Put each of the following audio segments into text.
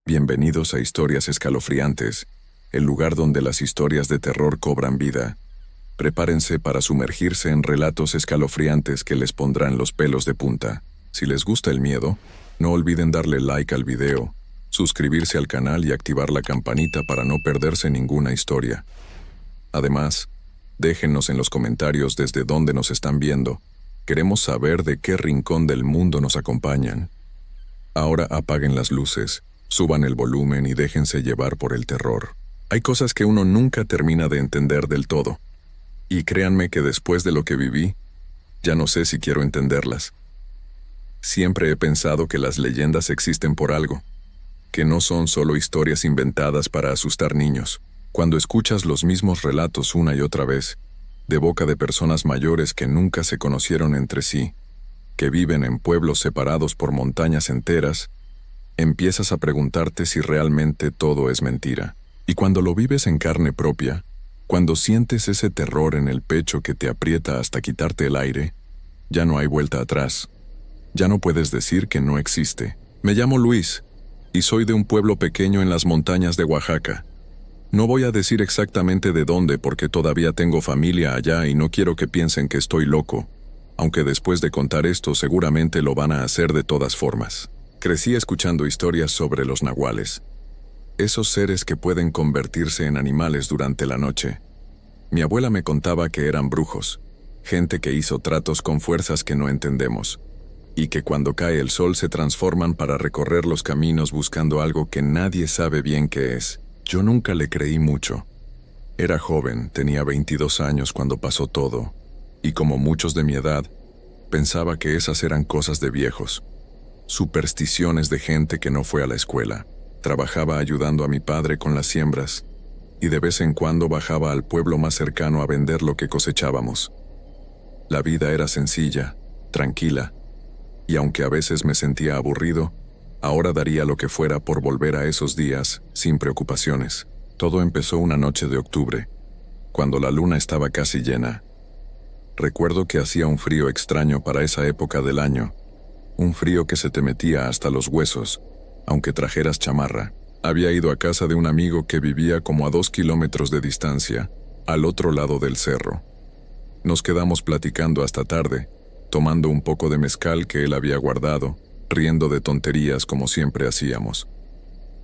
Bienvenidos a Historias Escalofriantes, el lugar donde las historias de terror cobran vida. Prepárense para sumergirse en relatos escalofriantes que les pondrán los pelos de punta. Si les gusta el miedo, no olviden darle like al video, suscribirse al canal y activar la campanita para no perderse ninguna historia. Además, déjennos en los comentarios desde dónde nos están viendo. Queremos saber de qué rincón del mundo nos acompañan. Ahora apaguen las luces, suban el volumen y déjense llevar por el terror. Hay cosas que uno nunca termina de entender del todo. Y créanme que después de lo que viví, ya no sé si quiero entenderlas. Siempre he pensado que las leyendas existen por algo, que no son solo historias inventadas para asustar niños. Cuando escuchas los mismos relatos una y otra vez, de boca de personas mayores que nunca se conocieron entre sí, que viven en pueblos separados por montañas enteras, empiezas a preguntarte si realmente todo es mentira. Y cuando lo vives en carne propia, cuando sientes ese terror en el pecho que te aprieta hasta quitarte el aire, ya no hay vuelta atrás. Ya no puedes decir que no existe. Me llamo Luis, y soy de un pueblo pequeño en las montañas de Oaxaca. No voy a decir exactamente de dónde porque todavía tengo familia allá y no quiero que piensen que estoy loco, aunque después de contar esto seguramente lo van a hacer de todas formas. Crecí escuchando historias sobre los nahuales, esos seres que pueden convertirse en animales durante la noche. Mi abuela me contaba que eran brujos, gente que hizo tratos con fuerzas que no entendemos, y que cuando cae el sol se transforman para recorrer los caminos buscando algo que nadie sabe bien qué es. Yo nunca le creí mucho. Era joven, tenía 22 años cuando pasó todo, y como muchos de mi edad, pensaba que esas eran cosas de viejos, supersticiones de gente que no fue a la escuela. Trabajaba ayudando a mi padre con las siembras, y de vez en cuando bajaba al pueblo más cercano a vender lo que cosechábamos. La vida era sencilla, tranquila, y aunque a veces me sentía aburrido, ahora daría lo que fuera por volver a esos días, sin preocupaciones. Todo empezó una noche de octubre, cuando la luna estaba casi llena. Recuerdo que hacía un frío extraño para esa época del año, un frío que se te metía hasta los huesos, aunque trajeras chamarra. Había ido a casa de un amigo que vivía como a 2 kilómetros de distancia, al otro lado del cerro. Nos quedamos platicando hasta tarde, tomando un poco de mezcal que él había guardado, riendo de tonterías como siempre hacíamos.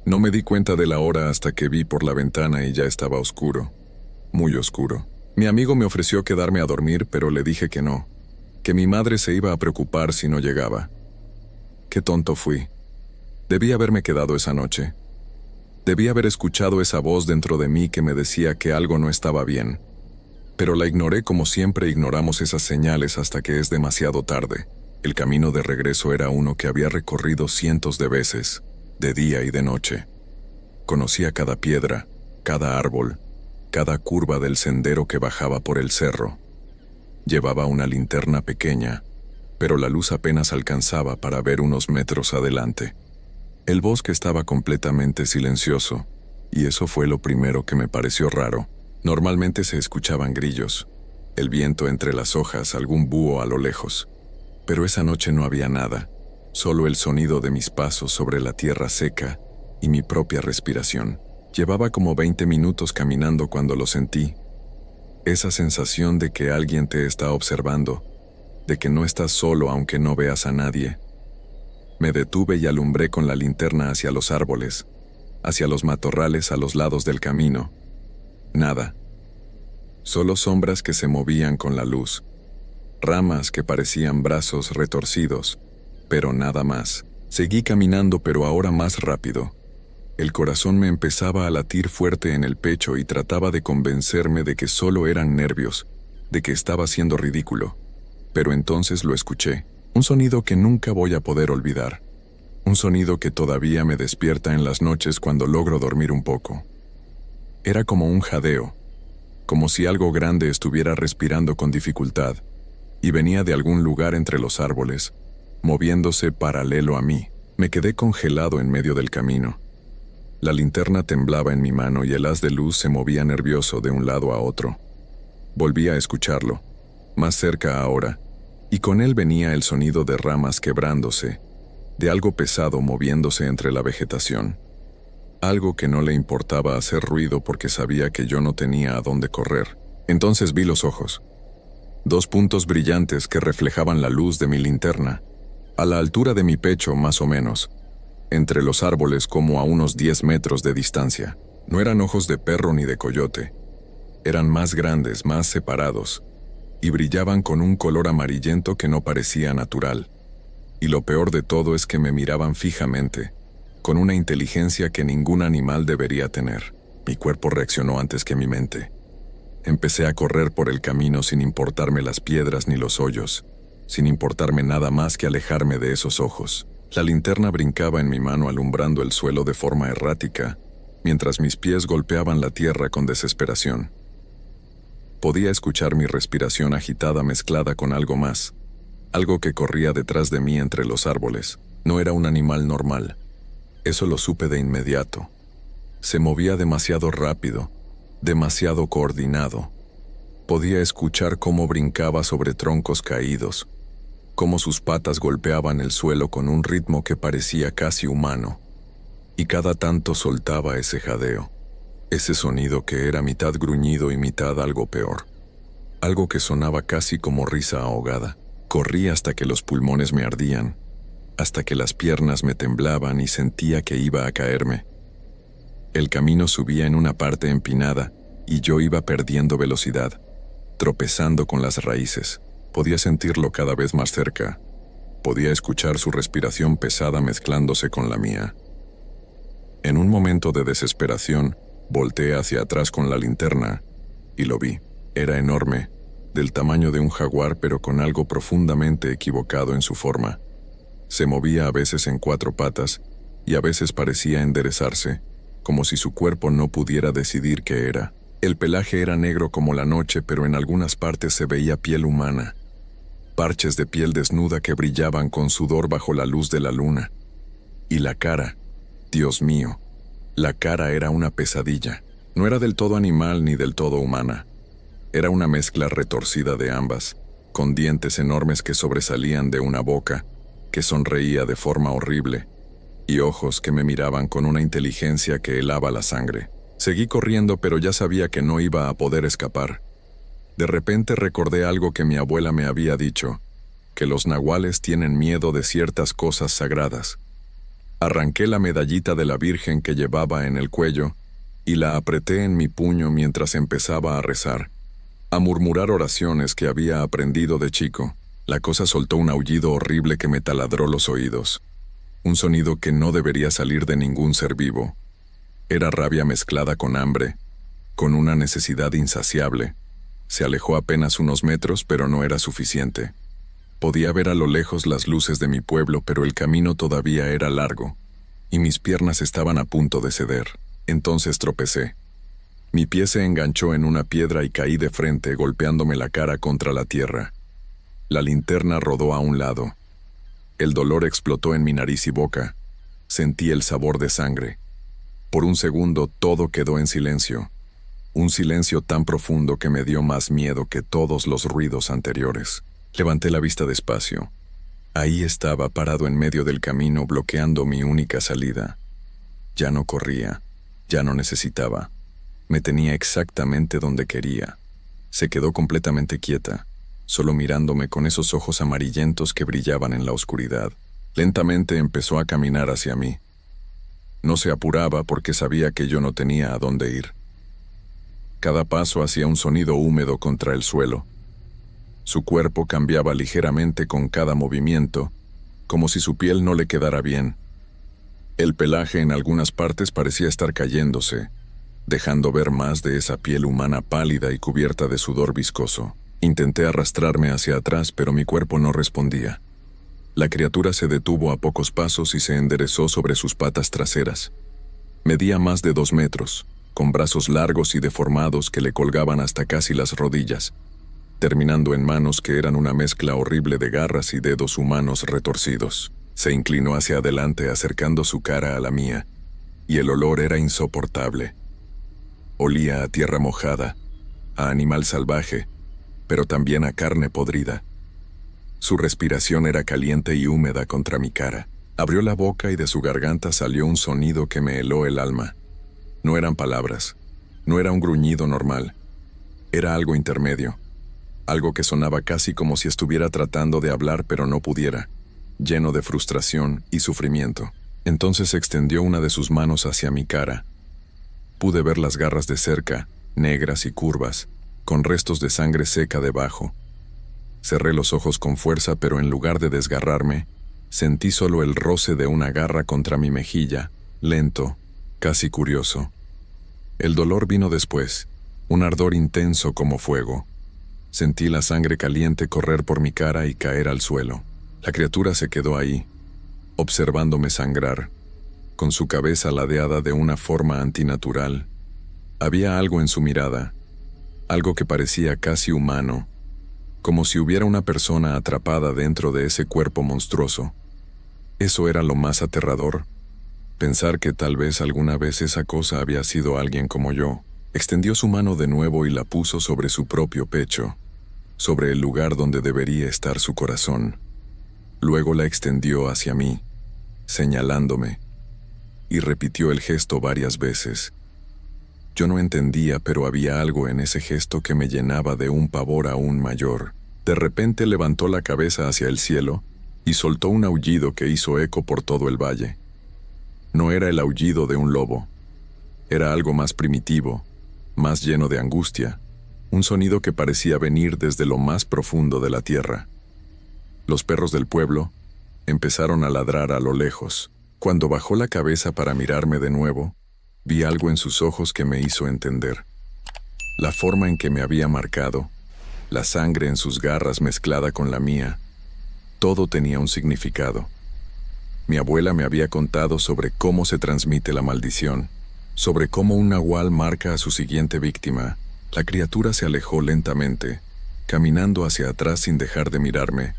No me di cuenta de la hora hasta que vi por la ventana y ya estaba oscuro, muy oscuro. Mi amigo me ofreció quedarme a dormir, pero le dije que no, que mi madre se iba a preocupar si no llegaba. Qué tonto fui. Debí haberme quedado esa noche. Debí haber escuchado esa voz dentro de mí que me decía que algo no estaba bien. Pero la ignoré como siempre ignoramos esas señales hasta que es demasiado tarde. El camino de regreso era uno que había recorrido cientos de veces, de día y de noche. Conocía cada piedra, cada árbol, cada curva del sendero que bajaba por el cerro. Llevaba una linterna pequeña, pero la luz apenas alcanzaba para ver unos metros adelante. El bosque estaba completamente silencioso, y eso fue lo primero que me pareció raro. Normalmente se escuchaban grillos, el viento entre las hojas, algún búho a lo lejos. Pero esa noche no había nada, solo el sonido de mis pasos sobre la tierra seca y mi propia respiración. Llevaba como 20 minutos caminando cuando lo sentí. Esa sensación de que alguien te está observando, de que no estás solo aunque no veas a nadie. Me detuve y alumbré con la linterna hacia los árboles, hacia los matorrales a los lados del camino. Nada. Solo sombras que se movían con la luz. Ramas que parecían brazos retorcidos, pero nada más. Seguí caminando, pero ahora más rápido. El corazón me empezaba a latir fuerte en el pecho y trataba de convencerme de que solo eran nervios, de que estaba siendo ridículo. Pero entonces lo escuché, un sonido que nunca voy a poder olvidar. Un sonido que todavía me despierta en las noches cuando logro dormir un poco. Era como un jadeo, como si algo grande estuviera respirando con dificultad, y venía de algún lugar entre los árboles, moviéndose paralelo a mí. Me quedé congelado en medio del camino. La linterna temblaba en mi mano y el haz de luz se movía nervioso de un lado a otro. Volví a escucharlo, más cerca ahora, y con él venía el sonido de ramas quebrándose, de algo pesado moviéndose entre la vegetación. algo que no le importaba hacer ruido porque sabía que yo no tenía a dónde correr. Entonces vi los ojos. 2 puntos brillantes que reflejaban la luz de mi linterna, a la altura de mi pecho más o menos, entre los árboles como a unos 10 metros de distancia. No eran ojos de perro ni de coyote. Eran más grandes, más separados, y brillaban con un color amarillento que no parecía natural. Y lo peor de todo es que me miraban fijamente, con una inteligencia que ningún animal debería tener. Mi cuerpo reaccionó antes que mi mente. Empecé a correr por el camino sin importarme las piedras ni los hoyos, sin importarme nada más que alejarme de esos ojos. La linterna brincaba en mi mano alumbrando el suelo de forma errática, mientras mis pies golpeaban la tierra con desesperación. Podía escuchar mi respiración agitada mezclada con algo más, algo que corría detrás de mí entre los árboles. No era un animal normal. Eso lo supe de inmediato. Se movía demasiado rápido, demasiado coordinado. Podía escuchar cómo brincaba sobre troncos caídos, cómo sus patas golpeaban el suelo con un ritmo que parecía casi humano, y cada tanto soltaba ese jadeo, ese sonido que era mitad gruñido y mitad algo peor, algo que sonaba casi como risa ahogada. Corrí hasta que los pulmones me ardían, hasta que las piernas me temblaban y sentía que iba a caerme. El camino subía en una parte empinada y yo iba perdiendo velocidad, tropezando con las raíces. Podía sentirlo cada vez más cerca. Podía escuchar su respiración pesada mezclándose con la mía. En un momento de desesperación, volteé hacia atrás con la linterna y lo vi. Era enorme, del tamaño de un jaguar pero con algo profundamente equivocado en su forma. Se movía a veces en 4 patas y a veces parecía enderezarse, como si su cuerpo no pudiera decidir qué era. El pelaje era negro como la noche, pero en algunas partes se veía piel humana. Parches de piel desnuda que brillaban con sudor bajo la luz de la luna. Y la cara, Dios mío, la cara era una pesadilla. No era del todo animal ni del todo humana. Era una mezcla retorcida de ambas, con dientes enormes que sobresalían de una boca, que sonreía de forma horrible, y ojos que me miraban con una inteligencia que helaba la sangre. Seguí corriendo, pero ya sabía que no iba a poder escapar. De repente recordé algo que mi abuela me había dicho, que los nahuales tienen miedo de ciertas cosas sagradas. Arranqué la medallita de la Virgen que llevaba en el cuello y la apreté en mi puño mientras empezaba a rezar, a murmurar oraciones que había aprendido de chico. La cosa soltó un aullido horrible que me taladró los oídos. Un sonido que no debería salir de ningún ser vivo. Era rabia mezclada con hambre, con una necesidad insaciable. Se alejó apenas unos metros, pero no era suficiente. Podía ver a lo lejos las luces de mi pueblo, pero el camino todavía era largo, y mis piernas estaban a punto de ceder. Entonces tropecé. Mi pie se enganchó en una piedra y caí de frente, golpeándome la cara contra la tierra. La linterna rodó a un lado. El dolor explotó en mi nariz y boca. Sentí el sabor de sangre. Por un segundo todo quedó en silencio. Un silencio tan profundo que me dio más miedo que todos los ruidos anteriores. Levanté la vista despacio. Ahí estaba, parado en medio del camino, bloqueando mi única salida. Ya no corría, ya no necesitaba. Me tenía exactamente donde quería. Se quedó completamente quieta, solo mirándome con esos ojos amarillentos que brillaban en la oscuridad. Lentamente empezó a caminar hacia mí. No se apuraba porque sabía que yo no tenía a dónde ir. Cada paso hacía un sonido húmedo contra el suelo. Su cuerpo cambiaba ligeramente con cada movimiento, como si su piel no le quedara bien. El pelaje en algunas partes parecía estar cayéndose, dejando ver más de esa piel humana pálida y cubierta de sudor viscoso. Intenté arrastrarme hacia atrás, pero mi cuerpo no respondía. La criatura se detuvo a pocos pasos y se enderezó sobre sus patas traseras. Medía más de 2 metros, con brazos largos y deformados que le colgaban hasta casi las rodillas, terminando en manos que eran una mezcla horrible de garras y dedos humanos retorcidos. Se inclinó hacia adelante acercando su cara a la mía, y el olor era insoportable. Olía a tierra mojada, a animal salvaje, pero también a carne podrida. Su respiración era caliente y húmeda contra mi cara. Abrió la boca y de su garganta salió un sonido que me heló el alma. No eran palabras, no era un gruñido normal, era algo intermedio, algo que sonaba casi como si estuviera tratando de hablar pero no pudiera, lleno de frustración y sufrimiento. Entonces extendió una de sus manos hacia mi cara. Pude ver las garras de cerca, negras y curvas, con restos de sangre seca debajo. Cerré los ojos con fuerza, pero en lugar de desgarrarme, sentí solo el roce de una garra contra mi mejilla, lento, casi curioso. El dolor vino después, un ardor intenso como fuego. Sentí la sangre caliente correr por mi cara y caer al suelo. La criatura se quedó ahí, observándome sangrar, con su cabeza ladeada de una forma antinatural. Había algo en su mirada, algo que parecía casi humano, como si hubiera una persona atrapada dentro de ese cuerpo monstruoso. Eso era lo más aterrador, pensar que tal vez alguna vez esa cosa había sido alguien como yo. Extendió su mano de nuevo y la puso sobre su propio pecho, sobre el lugar donde debería estar su corazón. Luego la extendió hacia mí, señalándome, y repitió el gesto varias veces. Yo no entendía, pero había algo en ese gesto que me llenaba de un pavor aún mayor. De repente levantó la cabeza hacia el cielo y soltó un aullido que hizo eco por todo el valle. No era el aullido de un lobo. Era algo más primitivo, más lleno de angustia, un sonido que parecía venir desde lo más profundo de la tierra. Los perros del pueblo empezaron a ladrar a lo lejos. Cuando bajó la cabeza para mirarme de nuevo, vi algo en sus ojos que me hizo entender. La forma en que me había marcado, la sangre en sus garras mezclada con la mía, todo tenía un significado. Mi abuela me había contado sobre cómo se transmite la maldición, sobre cómo un nahual marca a su siguiente víctima. La criatura se alejó lentamente, caminando hacia atrás sin dejar de mirarme,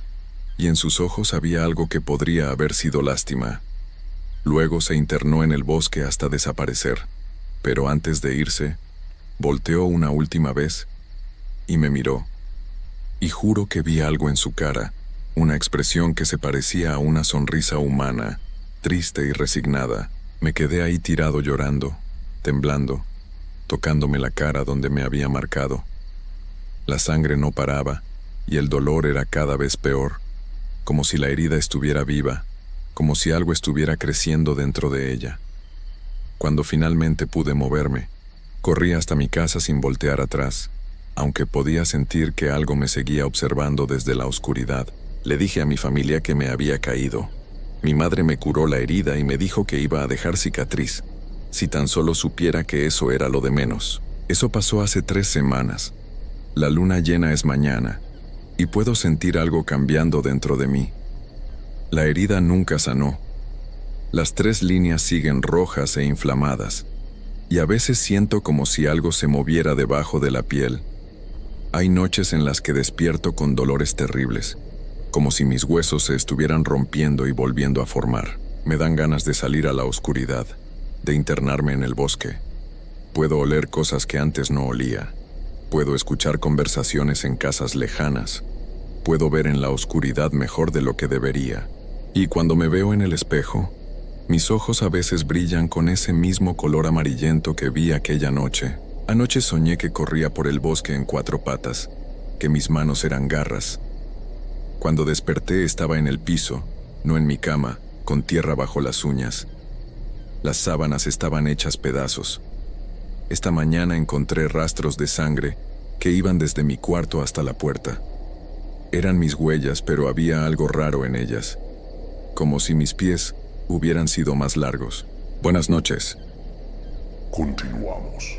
y en sus ojos había algo que podría haber sido lástima. Luego se internó en el bosque hasta desaparecer, pero antes de irse, volteó una última vez y me miró. Y juro que vi algo en su cara, una expresión que se parecía a una sonrisa humana, triste y resignada. Me quedé ahí tirado llorando, temblando, tocándome la cara donde me había marcado. La sangre no paraba y el dolor era cada vez peor, como si la herida estuviera viva, como si algo estuviera creciendo dentro de ella. Cuando finalmente pude moverme, corrí hasta mi casa sin voltear atrás, aunque podía sentir que algo me seguía observando desde la oscuridad. Le dije a mi familia que me había caído. Mi madre me curó la herida y me dijo que iba a dejar cicatriz, si tan solo supiera que eso era lo de menos. Eso pasó hace 3 semanas. La luna llena es mañana, y puedo sentir algo cambiando dentro de mí. La herida nunca sanó. Las 3 líneas siguen rojas e inflamadas, y a veces siento como si algo se moviera debajo de la piel. Hay noches en las que despierto con dolores terribles, como si mis huesos se estuvieran rompiendo y volviendo a formar. Me dan ganas de salir a la oscuridad, de internarme en el bosque. Puedo oler cosas que antes no olía. Puedo escuchar conversaciones en casas lejanas. Puedo ver en la oscuridad mejor de lo que debería. Y cuando me veo en el espejo, mis ojos a veces brillan con ese mismo color amarillento que vi aquella noche. Anoche soñé que corría por el bosque en 4 patas, que mis manos eran garras. Cuando desperté estaba en el piso, no en mi cama, con tierra bajo las uñas. Las sábanas estaban hechas pedazos. Esta mañana encontré rastros de sangre que iban desde mi cuarto hasta la puerta. Eran mis huellas, pero había algo raro en ellas, como si mis pies hubieran sido más largos. Buenas noches. Continuamos.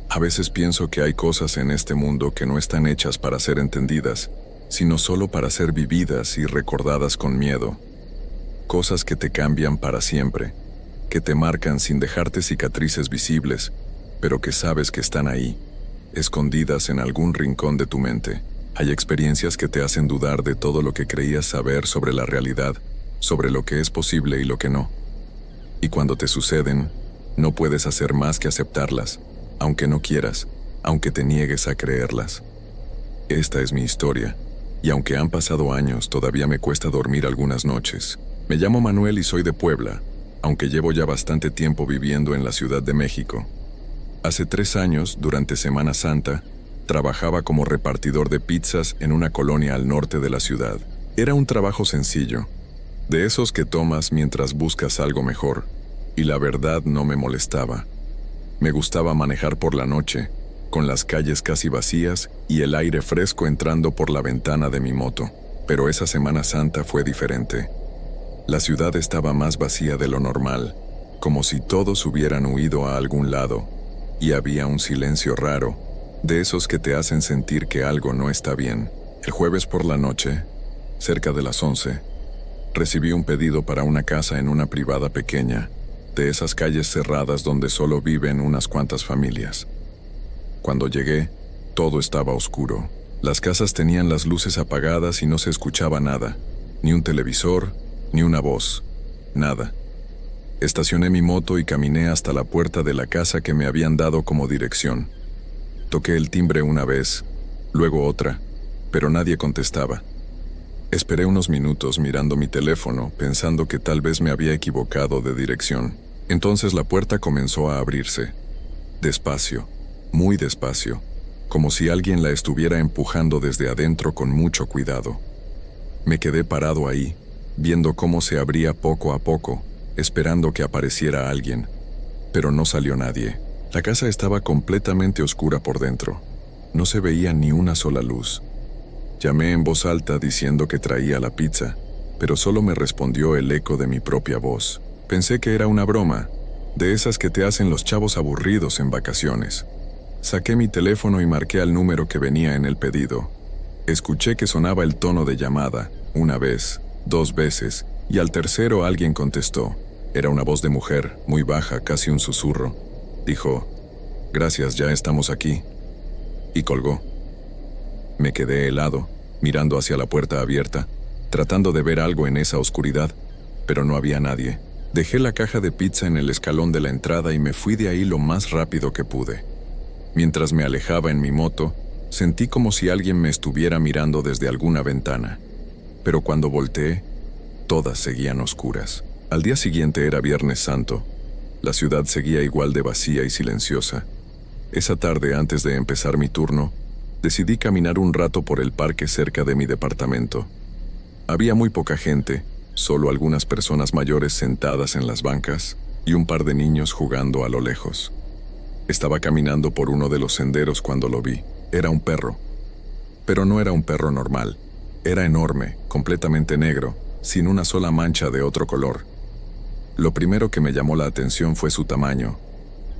A veces pienso que hay cosas en este mundo que no están hechas para ser entendidas, sino solo para ser vividas y recordadas con miedo. Cosas que te cambian para siempre, que te marcan sin dejarte cicatrices visibles, pero que sabes que están ahí, escondidas en algún rincón de tu mente. Hay experiencias que te hacen dudar de todo lo que creías saber sobre la realidad, sobre lo que es posible y lo que no. Y cuando te suceden, no puedes hacer más que aceptarlas, aunque no quieras, aunque te niegues a creerlas. Esta es mi historia, y aunque han pasado años, todavía me cuesta dormir algunas noches. Me llamo Manuel y soy de Puebla, aunque llevo ya bastante tiempo viviendo en la Ciudad de México. Hace 3 años, durante Semana Santa, trabajaba como repartidor de pizzas en una colonia al norte de la ciudad. Era un trabajo sencillo, de esos que tomas mientras buscas algo mejor, y la verdad no me molestaba. Me gustaba manejar por la noche, con las calles casi vacías y el aire fresco entrando por la ventana de mi moto. Pero esa Semana Santa fue diferente. La ciudad estaba más vacía de lo normal, como si todos hubieran huido a algún lado, y había un silencio raro, de esos que te hacen sentir que algo no está bien. El jueves por la noche, cerca de las 11, recibí un pedido para una casa en una privada pequeña, de esas calles cerradas donde solo viven unas cuantas familias. Cuando llegué, todo estaba oscuro. Las casas tenían las luces apagadas y no se escuchaba nada, ni un televisor, ni una voz, nada. Estacioné mi moto y caminé hasta la puerta de la casa que me habían dado como dirección. Toqué el timbre una vez, luego otra, pero nadie contestaba. Esperé unos minutos mirando mi teléfono, pensando que tal vez me había equivocado de dirección. Entonces la puerta comenzó a abrirse. Despacio, muy despacio, como si alguien la estuviera empujando desde adentro con mucho cuidado. Me quedé parado ahí, viendo cómo se abría poco a poco, esperando que apareciera alguien. Pero no salió nadie. La casa estaba completamente oscura por dentro. No se veía ni una sola luz. Llamé en voz alta diciendo que traía la pizza, pero solo me respondió el eco de mi propia voz. Pensé que era una broma, de esas que te hacen los chavos aburridos en vacaciones. Saqué mi teléfono y marqué al número que venía en el pedido. Escuché que sonaba el tono de llamada, una vez, 2 veces, y al tercero alguien contestó. Era una voz de mujer, muy baja, casi un susurro. Dijo, «Gracias, ya estamos aquí», y colgó. Me quedé helado, mirando hacia la puerta abierta, tratando de ver algo en esa oscuridad, pero no había nadie. Dejé la caja de pizza en el escalón de la entrada y me fui de ahí lo más rápido que pude. Mientras me alejaba en mi moto, sentí como si alguien me estuviera mirando desde alguna ventana. Pero cuando volteé, todas seguían oscuras. Al día siguiente era Viernes Santo. La ciudad seguía igual de vacía y silenciosa. Esa tarde, antes de empezar mi turno, decidí caminar un rato por el parque cerca de mi departamento. Había muy poca gente, solo algunas personas mayores sentadas en las bancas y un par de niños jugando a lo lejos. Estaba caminando por uno de los senderos cuando lo vi. Era un perro. Pero no era un perro normal. Era enorme, completamente negro, sin una sola mancha de otro color. Lo primero que me llamó la atención fue su tamaño,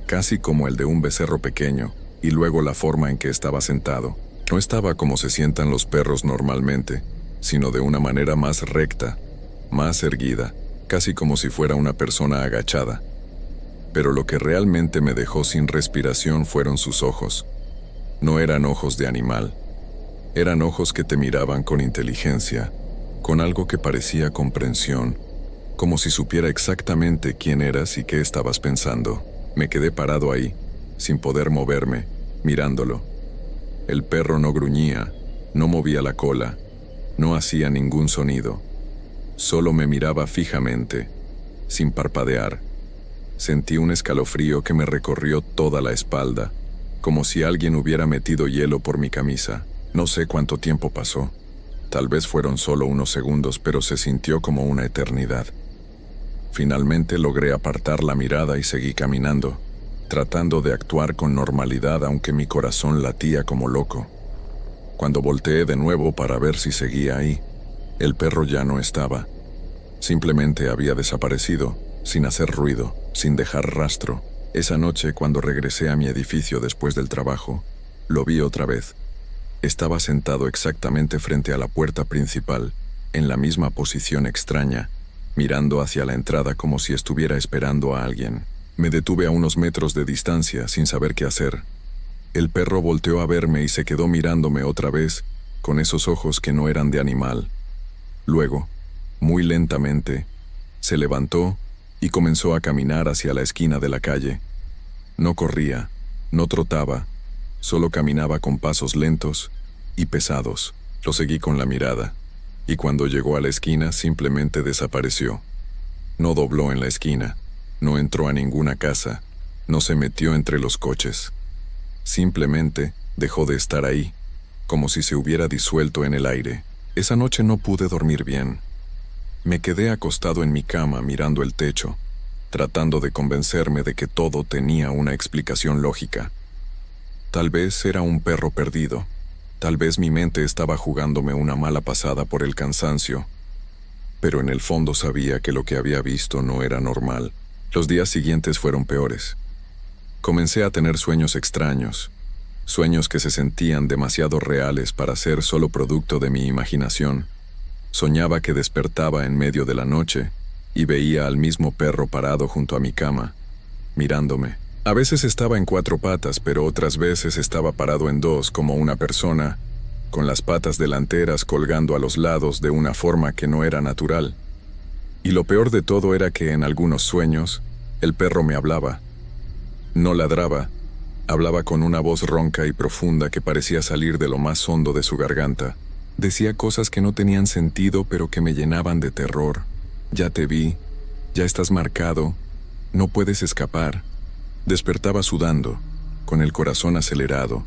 casi como el de un becerro pequeño, y luego la forma en que estaba sentado. No estaba como se sientan los perros normalmente, sino de una manera más recta, más erguida, casi como si fuera una persona agachada. Pero lo que realmente me dejó sin respiración fueron sus ojos. No eran ojos de animal. Eran ojos que te miraban con inteligencia, con algo que parecía comprensión, como si supiera exactamente quién eras y qué estabas pensando. Me quedé parado ahí, sin poder moverme, mirándolo. El perro no gruñía, no movía la cola, no hacía ningún sonido. Solo me miraba fijamente, sin parpadear. Sentí un escalofrío que me recorrió toda la espalda, como si alguien hubiera metido hielo por mi camisa. No sé cuánto tiempo pasó. Tal vez fueron solo unos segundos, pero se sintió como una eternidad. Finalmente logré apartar la mirada y seguí caminando, tratando de actuar con normalidad aunque mi corazón latía como loco. Cuando volteé de nuevo para ver si seguía ahí, el perro ya no estaba. Simplemente había desaparecido, sin hacer ruido, sin dejar rastro. Esa noche, cuando regresé a mi edificio después del trabajo, lo vi otra vez. Estaba sentado exactamente frente a la puerta principal, en la misma posición extraña, mirando hacia la entrada como si estuviera esperando a alguien. Me detuve a unos metros de distancia, sin saber qué hacer. El perro volteó a verme y se quedó mirándome otra vez, con esos ojos que no eran de animal. Luego, muy lentamente, se levantó y comenzó a caminar hacia la esquina de la calle. No corría, no trotaba, solo caminaba con pasos lentos y pesados. Lo seguí con la mirada. y cuando llegó a la esquina simplemente desapareció. No dobló en la esquina, no entró a ninguna casa, no se metió entre los coches. Simplemente dejó de estar ahí, como si se hubiera disuelto en el aire. Esa noche no pude dormir bien. Me quedé acostado en mi cama mirando el techo, tratando de convencerme de que todo tenía una explicación lógica. Tal vez era un perro perdido. Tal vez mi mente estaba jugándome una mala pasada por el cansancio. Pero en el fondo sabía que lo que había visto no era normal. Los días siguientes fueron peores. Comencé a tener sueños extraños, sueños que se sentían demasiado reales para ser solo producto de mi imaginación. Soñaba que despertaba en medio de la noche y veía al mismo perro parado junto a mi cama, mirándome. A veces estaba en 4 patas, pero otras veces estaba parado en 2 como una persona, con las patas delanteras colgando a los lados de una forma que no era natural. Y lo peor de todo era que en algunos sueños, el perro me hablaba. No ladraba, hablaba con una voz ronca y profunda que parecía salir de lo más hondo de su garganta. Decía cosas que no tenían sentido, pero que me llenaban de terror. Ya te vi, ya estás marcado, no puedes escapar. Despertaba sudando, con el corazón acelerado,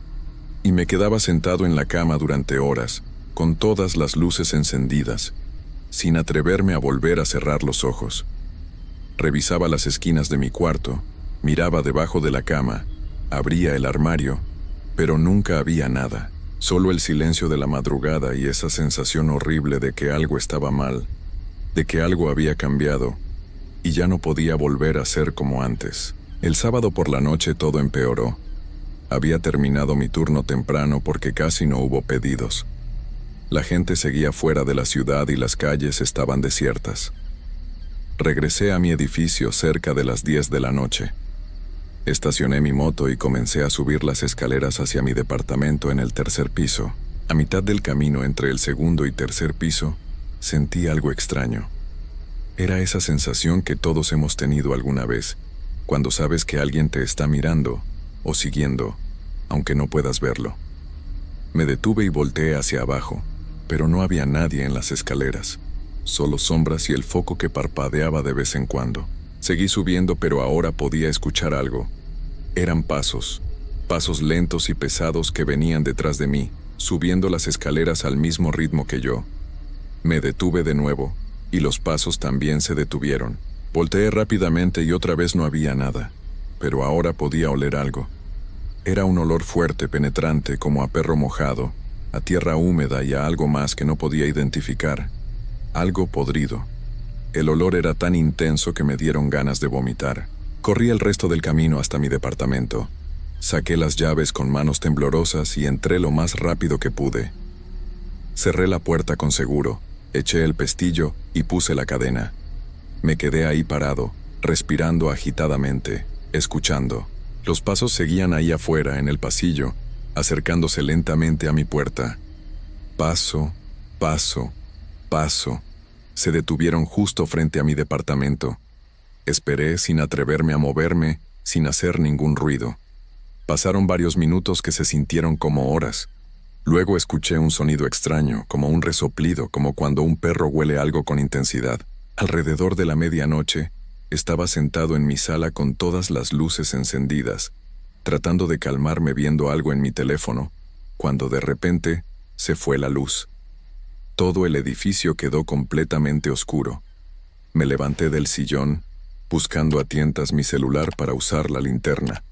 y me quedaba sentado en la cama durante horas, con todas las luces encendidas, sin atreverme a volver a cerrar los ojos. Revisaba las esquinas de mi cuarto, miraba debajo de la cama, abría el armario, pero nunca había nada, solo el silencio de la madrugada y esa sensación horrible de que algo estaba mal, de que algo había cambiado, y ya no podía volver a ser como antes. El sábado por la noche todo empeoró. Había terminado mi turno temprano porque casi no hubo pedidos. La gente seguía fuera de la ciudad y las calles estaban desiertas. Regresé a mi edificio cerca de las 10 de la noche. Estacioné mi moto y comencé a subir las escaleras hacia mi departamento en el 3er piso. A mitad del camino entre el 2º y 3er piso, sentí algo extraño. Era esa sensación que todos hemos tenido alguna vez, cuando sabes que alguien te está mirando o siguiendo, aunque no puedas verlo. Me detuve y volteé hacia abajo, pero no había nadie en las escaleras, solo sombras y el foco que parpadeaba de vez en cuando. Seguí subiendo, pero ahora podía escuchar algo. Eran pasos lentos y pesados que venían detrás de mí, subiendo las escaleras al mismo ritmo que yo. Me detuve de nuevo, y los pasos también se detuvieron. Volteé rápidamente y otra vez no había nada, pero ahora podía oler algo. Era un olor fuerte, penetrante, como a perro mojado, a tierra húmeda y a algo más que no podía identificar. Algo podrido. El olor era tan intenso que me dieron ganas de vomitar. Corrí el resto del camino hasta mi departamento. Saqué las llaves con manos temblorosas y entré lo más rápido que pude. Cerré la puerta con seguro, eché el pestillo y puse la cadena. Me quedé ahí parado, respirando agitadamente, escuchando. Los pasos seguían ahí afuera, en el pasillo, acercándose lentamente a mi puerta. Paso, paso, paso. Se detuvieron justo frente a mi departamento. Esperé sin atreverme a moverme, sin hacer ningún ruido. Pasaron varios minutos que se sintieron como horas. Luego escuché un sonido extraño, como un resoplido, como cuando un perro huele algo con intensidad. Alrededor de la medianoche, estaba sentado en mi sala con todas las luces encendidas, tratando de calmarme viendo algo en mi teléfono, cuando de repente se fue la luz. Todo el edificio quedó completamente oscuro. Me levanté del sillón, buscando a tientas mi celular para usar la linterna.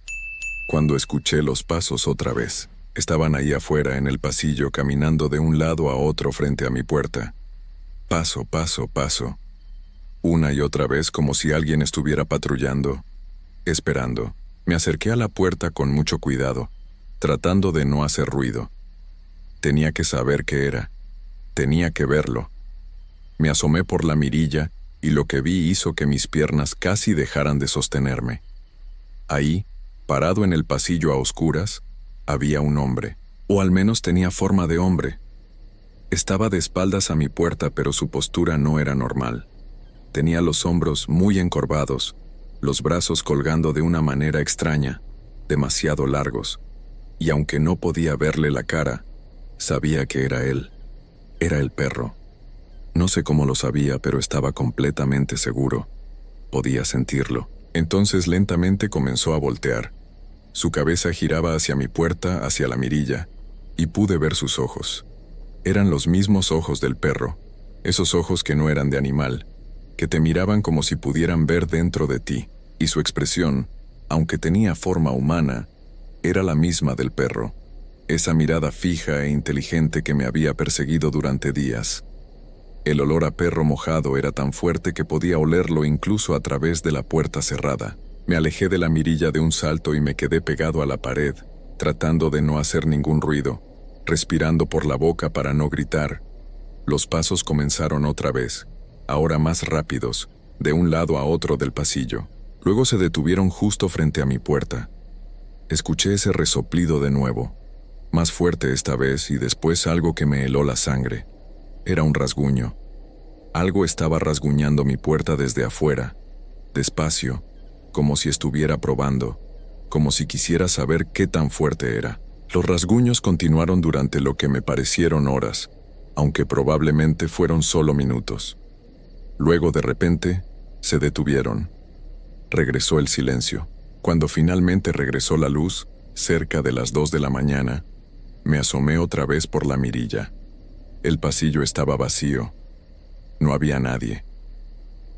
Cuando escuché los pasos otra vez, estaban ahí afuera en el pasillo caminando de un lado a otro frente a mi puerta. Paso, paso, paso. Una y otra vez como si alguien estuviera patrullando, esperando. Me acerqué a la puerta con mucho cuidado, tratando de no hacer ruido. Tenía que saber qué era. Tenía que verlo. Me asomé por la mirilla y lo que vi hizo que mis piernas casi dejaran de sostenerme. Ahí, parado en el pasillo a oscuras, había un hombre, o al menos tenía forma de hombre. Estaba de espaldas a mi puerta, pero su postura no era normal. Tenía los hombros muy encorvados, los brazos colgando de una manera extraña, demasiado largos, y aunque no podía verle la cara, sabía que era él. Era el perro. No sé cómo lo sabía, pero estaba completamente seguro. Podía sentirlo. Entonces lentamente comenzó a voltear. Su cabeza giraba hacia mi puerta, hacia la mirilla, y pude ver sus ojos. Eran los mismos ojos del perro, esos ojos que no eran de animal, que te miraban como si pudieran ver dentro de ti, y su expresión, aunque tenía forma humana, era la misma del perro, esa mirada fija e inteligente que me había perseguido durante días. El olor a perro mojado era tan fuerte que podía olerlo incluso a través de la puerta cerrada. Me alejé de la mirilla de un salto y me quedé pegado a la pared, tratando de no hacer ningún ruido, respirando por la boca para no gritar. Los pasos comenzaron otra vez, ahora más rápidos, de un lado a otro del pasillo. Luego se detuvieron justo frente a mi puerta. Escuché ese resoplido de nuevo, más fuerte esta vez, y después algo que me heló la sangre. Era un rasguño. Algo estaba rasguñando mi puerta desde afuera, despacio, como si estuviera probando, como si quisiera saber qué tan fuerte era. Los rasguños continuaron durante lo que me parecieron horas, aunque probablemente fueron solo minutos. Luego, de repente, se detuvieron. Regresó el silencio. Cuando finalmente regresó la luz, cerca de las 2 de la mañana, me asomé otra vez por la mirilla. El pasillo estaba vacío. No había nadie.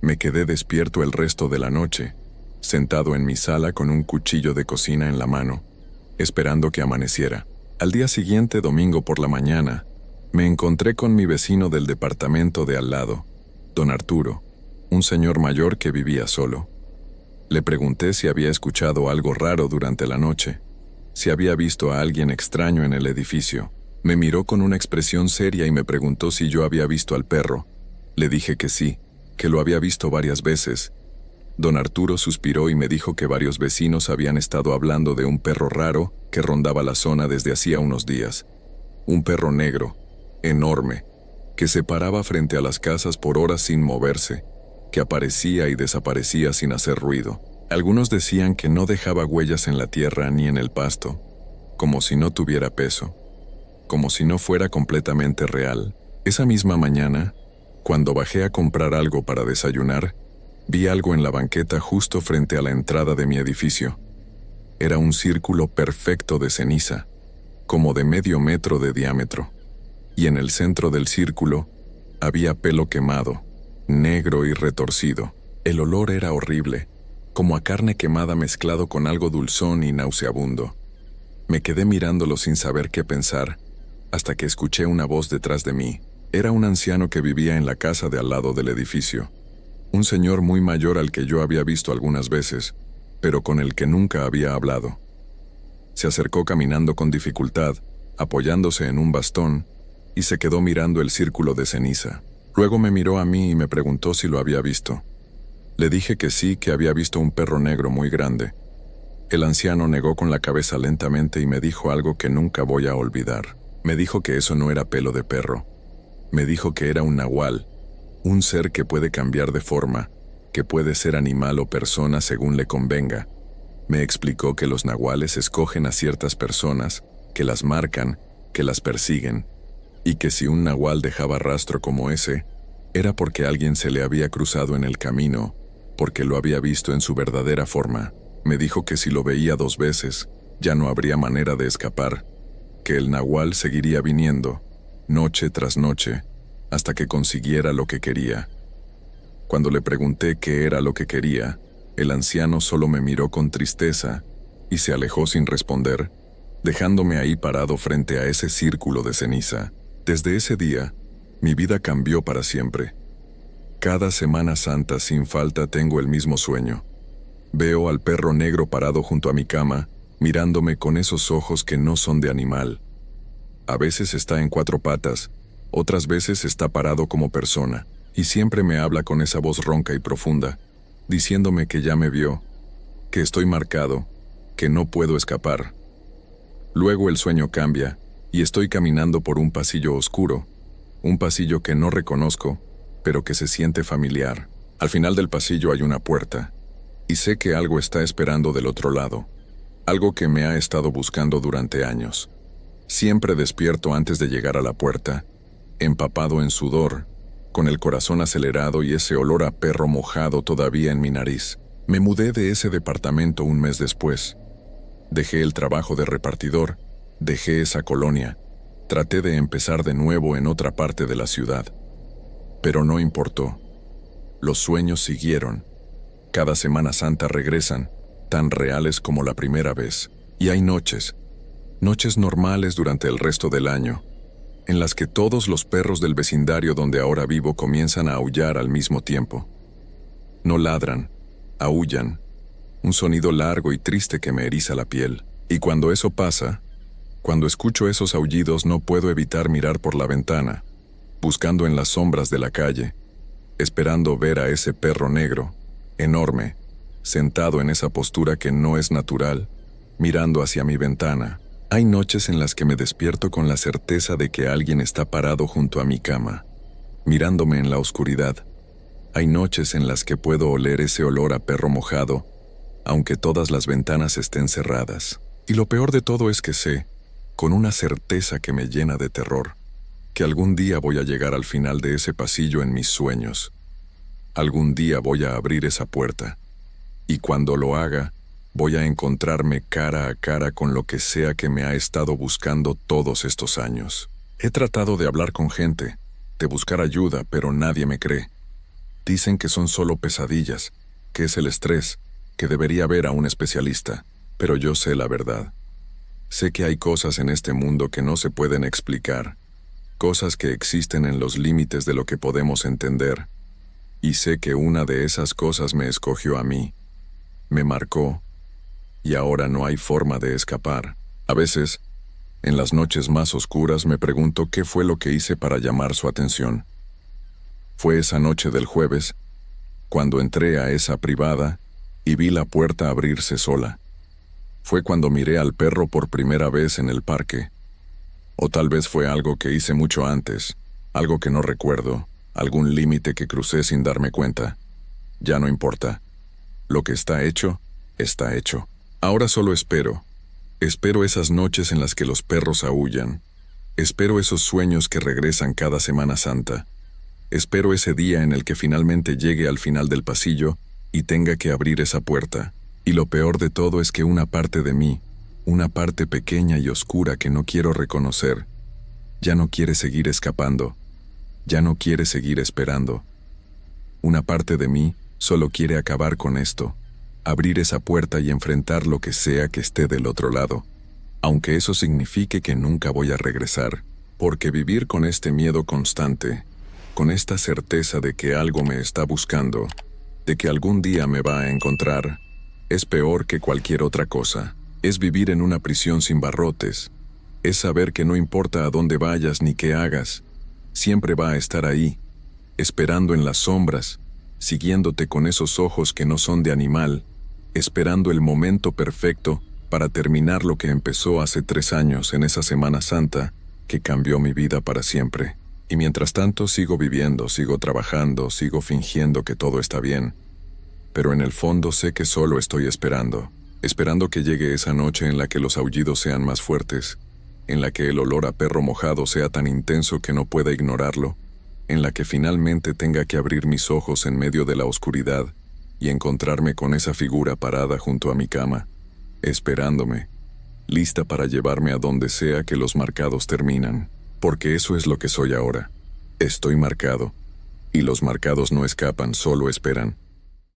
Me quedé despierto el resto de la noche, sentado en mi sala con un cuchillo de cocina en la mano, esperando que amaneciera. Al día siguiente, domingo por la mañana, me encontré con mi vecino del departamento de al lado, don Arturo, un señor mayor que vivía solo. Le pregunté si había escuchado algo raro durante la noche, si había visto a alguien extraño en el edificio. Me miró con una expresión seria y me preguntó si yo había visto al perro. Le dije que sí, que lo había visto varias veces. Don Arturo suspiró y me dijo que varios vecinos habían estado hablando de un perro raro que rondaba la zona desde hacía unos días. Un perro negro, enorme, que se paraba frente a las casas por horas sin moverse, que aparecía y desaparecía sin hacer ruido. Algunos decían que no dejaba huellas en la tierra ni en el pasto, como si no tuviera peso, como si no fuera completamente real. Esa misma mañana, cuando bajé a comprar algo para desayunar, vi algo en la banqueta justo frente a la entrada de mi edificio. Era un círculo perfecto de ceniza, como de medio metro de diámetro, y en el centro del círculo había pelo quemado, negro y retorcido. El olor era horrible, como a carne quemada mezclado con algo dulzón y nauseabundo. Me quedé mirándolo sin saber qué pensar, hasta que escuché una voz detrás de mí. Era un anciano que vivía en la casa de al lado del edificio. Un señor muy mayor al que yo había visto algunas veces, pero con el que nunca había hablado. Se acercó caminando con dificultad, apoyándose en un bastón, y se quedó mirando el círculo de ceniza. Luego me miró a mí y me preguntó si lo había visto. Le dije que sí, que había visto un perro negro muy grande. El anciano negó con la cabeza lentamente y me dijo algo que nunca voy a olvidar. Me dijo que eso no era pelo de perro. Me dijo que era un nahual, un ser que puede cambiar de forma, que puede ser animal o persona según le convenga. Me explicó que los nahuales escogen a ciertas personas, que las marcan, que las persiguen, y que si un nahual dejaba rastro como ese, era porque alguien se le había cruzado en el camino, porque lo había visto en su verdadera forma. Me dijo que si lo veía 2 veces, ya no habría manera de escapar, que el nahual seguiría viniendo, noche tras noche, hasta que consiguiera lo que quería. Cuando le pregunté qué era lo que quería, el anciano solo me miró con tristeza y se alejó sin responder, dejándome ahí parado frente a ese círculo de ceniza. Desde ese día, mi vida cambió para siempre. Cada Semana Santa sin falta tengo el mismo sueño. Veo al perro negro parado junto a mi cama, mirándome con esos ojos que no son de animal. A veces está en 4 patas, otras veces está parado como persona, y siempre me habla con esa voz ronca y profunda, diciéndome que ya me vio, que estoy marcado, que no puedo escapar. Luego el sueño cambia, y estoy caminando por un pasillo oscuro, un pasillo que no reconozco, pero que se siente familiar. Al final del pasillo hay una puerta, y sé que algo está esperando del otro lado, algo que me ha estado buscando durante años. Siempre despierto antes de llegar a la puerta, empapado en sudor, con el corazón acelerado y ese olor a perro mojado todavía en mi nariz. Me mudé de ese departamento un mes después. Dejé el trabajo de repartidor, dejé esa colonia, traté de empezar de nuevo en otra parte de la ciudad. Pero no importó. Los sueños siguieron. Cada Semana Santa regresan, tan reales como la primera vez. Y hay noches normales durante el resto del año, en las que todos los perros del vecindario donde ahora vivo comienzan a aullar al mismo tiempo. No ladran, aúllan, un sonido largo y triste que me eriza la piel. Y cuando eso pasa, cuando escucho esos aullidos no puedo evitar mirar por la ventana, buscando en las sombras de la calle, esperando ver a ese perro negro, enorme, sentado en esa postura que no es natural, mirando hacia mi ventana. Hay noches en las que me despierto con la certeza de que alguien está parado junto a mi cama, mirándome en la oscuridad. Hay noches en las que puedo oler ese olor a perro mojado, aunque todas las ventanas estén cerradas. Y lo peor de todo es que sé, con una certeza que me llena de terror, que algún día voy a llegar al final de ese pasillo en mis sueños. Algún día voy a abrir esa puerta, y cuando lo haga, voy a encontrarme cara a cara con lo que sea que me ha estado buscando todos estos años. He tratado de hablar con gente, de buscar ayuda, pero nadie me cree. Dicen que son solo pesadillas, que es el estrés, que debería ver a un especialista, pero yo sé la verdad. Sé que hay cosas en este mundo que no se pueden explicar, cosas que existen en los límites de lo que podemos entender, y sé que una de esas cosas me escogió a mí, me marcó, y ahora no hay forma de escapar. A veces, en las noches más oscuras me pregunto qué fue lo que hice para llamar su atención. Fue esa noche del jueves, cuando entré a esa privada y vi la puerta abrirse sola. Fue cuando miré al perro por primera vez en el parque. O tal vez fue algo que hice mucho antes, algo que no recuerdo, algún límite que crucé sin darme cuenta. Ya no importa. Lo que está hecho, está hecho. Ahora solo espero. Espero esas noches en las que los perros aúllan. Espero esos sueños que regresan cada Semana Santa. Espero ese día en el que finalmente llegue al final del pasillo y tenga que abrir esa puerta. Y lo peor de todo es que una parte de mí, una parte pequeña y oscura que no quiero reconocer, ya no quiere seguir escapando, ya no quiere seguir esperando. Una parte de mí solo quiere acabar con esto, abrir esa puerta y enfrentar lo que sea que esté del otro lado, aunque eso signifique que nunca voy a regresar, porque vivir con este miedo constante, con esta certeza de que algo me está buscando, de que algún día me va a encontrar, es peor que cualquier otra cosa. Es vivir en una prisión sin barrotes, es saber que no importa a dónde vayas ni qué hagas, siempre va a estar ahí, esperando en las sombras, siguiéndote con esos ojos que no son de animal, esperando el momento perfecto para terminar lo que empezó hace 3 años en esa Semana Santa que cambió mi vida para siempre. Y mientras tanto sigo viviendo, sigo trabajando, sigo fingiendo que todo está bien. Pero en el fondo sé que solo estoy esperando que llegue esa noche en la que los aullidos sean más fuertes, en la que el olor a perro mojado sea tan intenso que no pueda ignorarlo, en la que finalmente tenga que abrir mis ojos en medio de la oscuridad y encontrarme con esa figura parada junto a mi cama, esperándome, lista para llevarme a donde sea que los marcados terminan, porque eso es lo que soy ahora. Estoy marcado, y los marcados no escapan, solo esperan.